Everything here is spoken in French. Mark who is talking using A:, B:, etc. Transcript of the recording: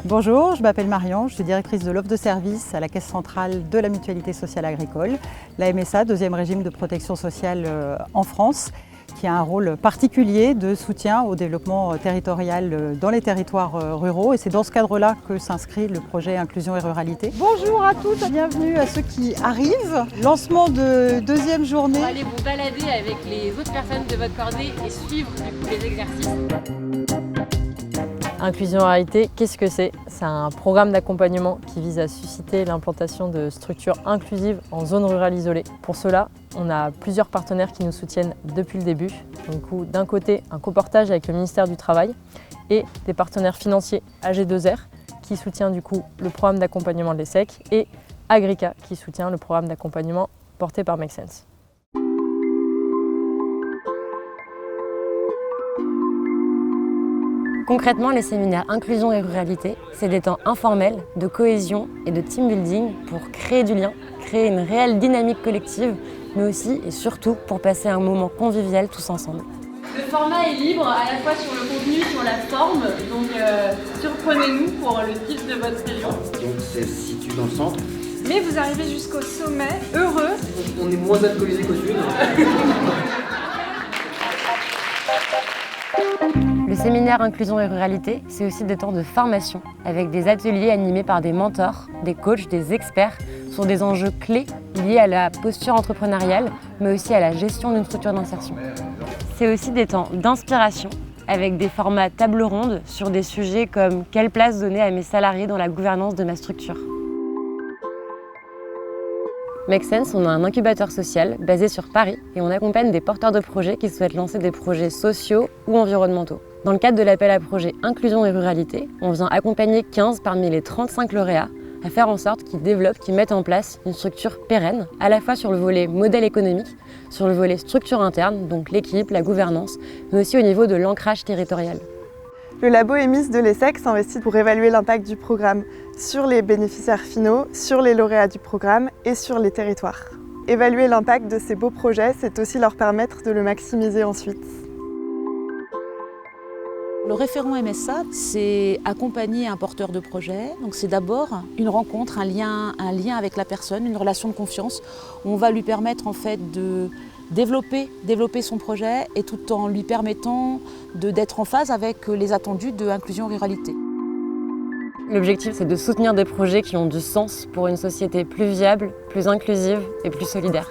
A: Bonjour, je m'appelle Marion, je suis directrice de l'offre de service à la Caisse centrale de la Mutualité sociale agricole, la MSA, deuxième régime de protection sociale en France, qui a un rôle particulier de soutien au développement territorial dans les territoires ruraux. Et c'est dans ce cadre-là que s'inscrit le projet Inclusion et Ruralité. Bonjour à tous, bienvenue à ceux qui arrivent. Lancement de deuxième journée.
B: Pour aller vous balader avec les autres personnes de votre cordée et suivre du coup, les exercices.
C: Inclusion et Ruralité, qu'est-ce que c'est? C'est un programme d'accompagnement qui vise à susciter l'implantation de structures inclusives en zone rurale isolée. Pour cela, on a plusieurs partenaires qui nous soutiennent depuis le début. Donc, d'un côté, un coportage avec le ministère du Travail et des partenaires financiers AG2R qui soutient du coup le programme d'accompagnement de l'ESSEC et Agrica qui soutient le programme d'accompagnement porté par Make Sense.
D: Concrètement, les séminaires Inclusion et Ruralité, c'est des temps informels de cohésion et de team building pour créer du lien, créer une réelle dynamique collective, mais aussi et surtout pour passer un moment convivial tous ensemble.
B: Le format est libre à la fois sur le contenu, sur la forme, donc surprenez-nous pour le type de votre réunion.
E: Donc c'est situé dans le centre.
B: Mais vous arrivez jusqu'au sommet, heureux.
E: On est moins alcoolisé qu'au sud.
D: Le séminaire Inclusion et Ruralité, c'est aussi des temps de formation avec des ateliers animés par des mentors, des coachs, des experts sur des enjeux clés liés à la posture entrepreneuriale, mais aussi à la gestion d'une structure d'insertion. C'est aussi des temps d'inspiration avec des formats table ronde sur des sujets comme quelle place donner à mes salariés dans la gouvernance de ma structure. Make Sense, on a un incubateur social basé sur Paris et on accompagne des porteurs de projets qui souhaitent lancer des projets sociaux ou environnementaux. Dans le cadre de l'appel à projet Inclusion et Ruralité, on vient accompagner 15 parmi les 35 lauréats à faire en sorte qu'ils développent, qu'ils mettent en place une structure pérenne, à la fois sur le volet modèle économique, sur le volet structure interne, donc l'équipe, la gouvernance, mais aussi au niveau de l'ancrage territorial.
F: Le labo EMIS de l'ESSEC s'investit pour évaluer l'impact du programme sur les bénéficiaires finaux, sur les lauréats du programme et sur les territoires. Évaluer l'impact de ces beaux projets, c'est aussi leur permettre de le maximiser ensuite.
G: Le référent MSA, c'est accompagner un porteur de projet. Donc c'est d'abord une rencontre, un lien avec la personne, une relation de confiance. On va lui permettre en fait de développer son projet et tout en lui permettant d'être en phase avec les attendus de Inclusion et Ruralité.
D: L'objectif, c'est de soutenir des projets qui ont du sens pour une société plus viable, plus inclusive et plus solidaire.